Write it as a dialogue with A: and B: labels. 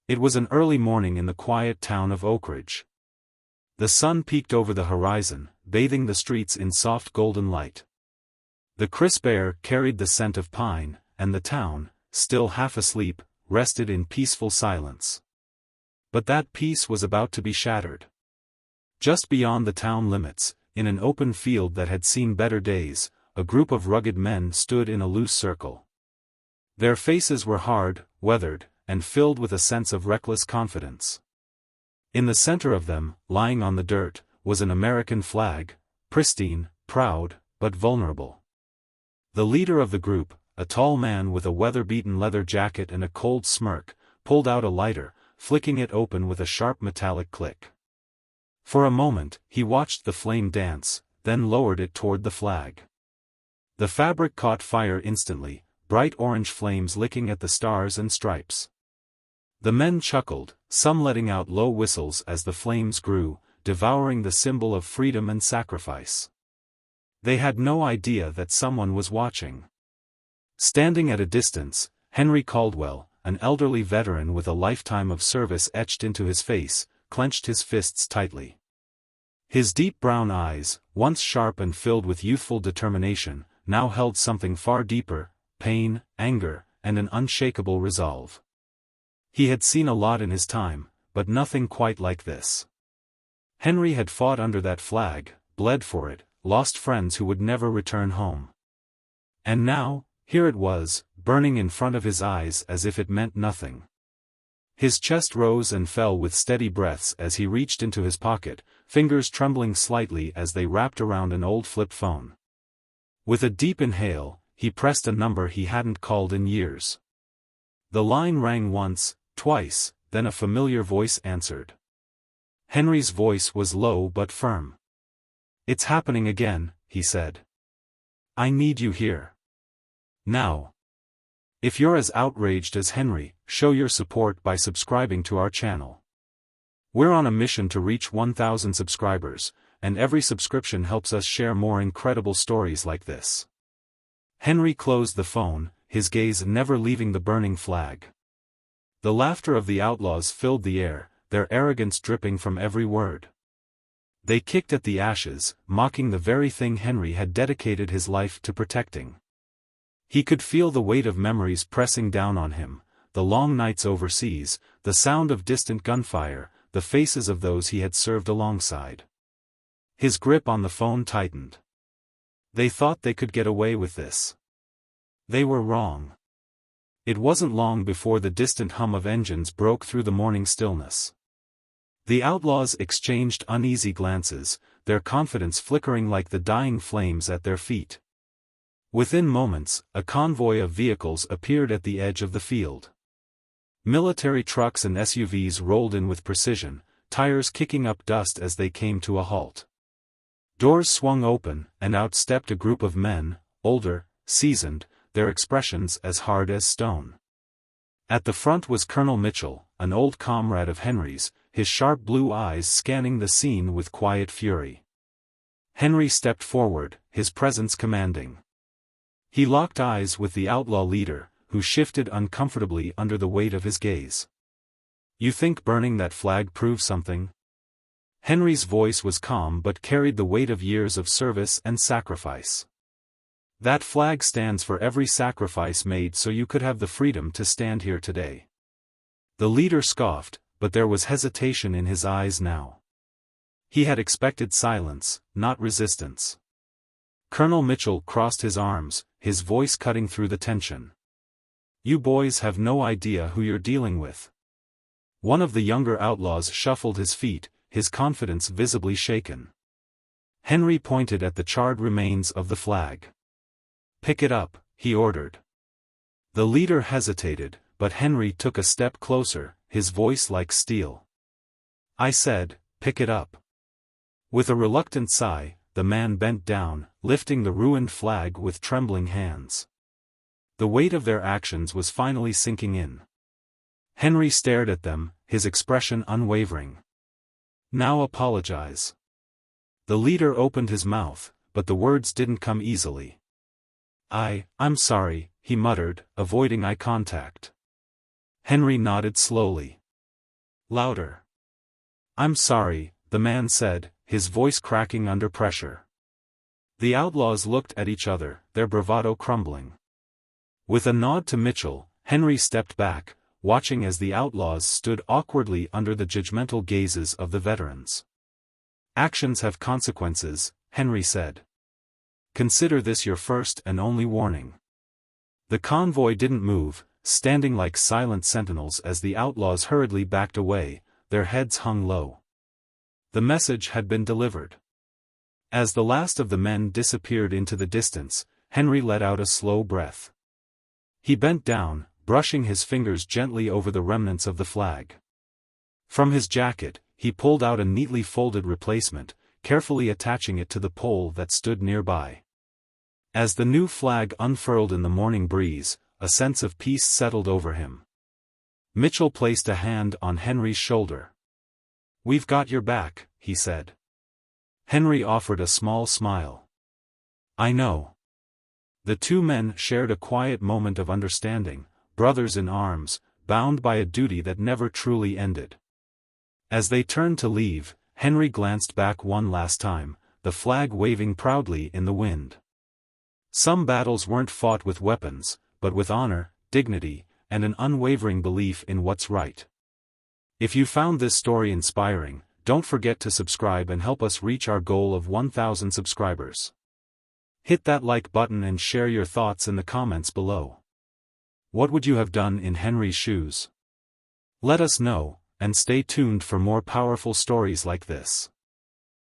A: It was an early morning in the quiet town of Oak Ridge. The sun peeked over the horizon, bathing the streets in soft golden light. The crisp air carried the scent of pine, and the town, still half asleep, rested in peaceful silence. But that peace was about to be shattered. Just beyond the town limits, in an open field that had seen better days, a group of rugged men stood in a loose circle. Their faces were hard, weathered, and filled with a sense of reckless confidence. In the center of them, lying on the dirt, was an American flag, pristine, proud, but vulnerable. The leader of the group, a tall man with a weather-beaten leather jacket and a cold smirk, pulled out a lighter, flicking it open with a sharp metallic click. For a moment, he watched the flame dance, then lowered it toward the flag. The fabric caught fire instantly, bright orange flames licking at the stars and stripes. The men chuckled, some letting out low whistles as the flames grew, devouring the symbol of freedom and sacrifice. They had no idea that someone was watching. Standing at a distance, Henry Caldwell, an elderly veteran with a lifetime of service etched into his face, clenched his fists tightly. His deep brown eyes, once sharp and filled with youthful determination, now held something far deeper: pain, anger, and an unshakable resolve. He had seen a lot in his time, but nothing quite like this. Henry had fought under that flag, bled for it, lost friends who would never return home. And now, here it was, burning in front of his eyes as if it meant nothing. His chest rose and fell with steady breaths as he reached into his pocket, fingers trembling slightly as they wrapped around an old flip phone. With a deep inhale, he pressed a number he hadn't called in years. The line rang once, twice, then a familiar voice answered. Henry's voice was low but firm. "It's happening again," he said. "I need you here. Now." If you're as outraged as Henry, show your support by subscribing to our channel. We're on a mission to reach 1,000 subscribers, and every subscription helps us share more incredible stories like this. Henry closed the phone, his gaze never leaving the burning flag. The laughter of the outlaws filled the air, their arrogance dripping from every word. They kicked at the ashes, mocking the very thing Henry had dedicated his life to protecting. He could feel the weight of memories pressing down on him, the long nights overseas, the sound of distant gunfire, the faces of those he had served alongside. His grip on the phone tightened. They thought they could get away with this. They were wrong. It wasn't long before the distant hum of engines broke through the morning stillness. The outlaws exchanged uneasy glances, their confidence flickering like the dying flames at their feet. Within moments, a convoy of vehicles appeared at the edge of the field. Military trucks and SUVs rolled in with precision, tires kicking up dust as they came to a halt. Doors swung open, and out stepped a group of men, older, seasoned, their expressions as hard as stone. At the front was Colonel Mitchell, an old comrade of Henry's, his sharp blue eyes scanning the scene with quiet fury. Henry stepped forward, his presence commanding. He locked eyes with the outlaw leader, who shifted uncomfortably under the weight of his gaze. "You think burning that flag proves something?" Henry's voice was calm but carried the weight of years of service and sacrifice. "That flag stands for every sacrifice made so you could have the freedom to stand here today." The leader scoffed, but there was hesitation in his eyes now. He had expected silence, not resistance. Colonel Mitchell crossed his arms, his voice cutting through the tension. "You boys have no idea who you're dealing with." One of the younger outlaws shuffled his feet, his confidence visibly shaken. Henry pointed at the charred remains of the flag. "Pick it up," he ordered. The leader hesitated, but Henry took a step closer, his voice like steel. "I said, pick it up." With a reluctant sigh, the man bent down, lifting the ruined flag with trembling hands. The weight of their actions was finally sinking in. Henry stared at them, his expression unwavering. "Now apologize." The leader opened his mouth, but the words didn't come easily. I'm sorry," he muttered, avoiding eye contact. Henry nodded slowly. Louder. I'm sorry, the man said, his voice cracking under pressure. The outlaws looked at each other, their bravado crumbling. With a nod to Mitchell, Henry stepped back, watching as the outlaws stood awkwardly under the judgmental gazes of the veterans. Actions have consequences, Henry said. Consider this your first and only warning. The convoy didn't move, standing like silent sentinels as the outlaws hurriedly backed away, their heads hung low. The message had been delivered. As the last of the men disappeared into the distance, Henry let out a slow breath. He bent down, brushing his fingers gently over the remnants of the flag. From his jacket, he pulled out a neatly folded replacement, carefully attaching it to the pole that stood nearby. As the new flag unfurled in the morning breeze, a sense of peace settled over him. Mitchell placed a hand on Henry's shoulder. "We've got your back," he said. Henry offered a small smile. "I know." The two men shared a quiet moment of understanding, brothers in arms, bound by a duty that never truly ended. As they turned to leave, Henry glanced back one last time, the flag waving proudly in the wind. Some battles weren't fought with weapons, but with honor, dignity, and an unwavering belief in what's right. If you found this story inspiring, don't forget to subscribe and help us reach our goal of 1,000 subscribers. Hit that like button and share your thoughts in the comments below. What would you have done in Henry's shoes? Let us know, and stay tuned for more powerful stories like this.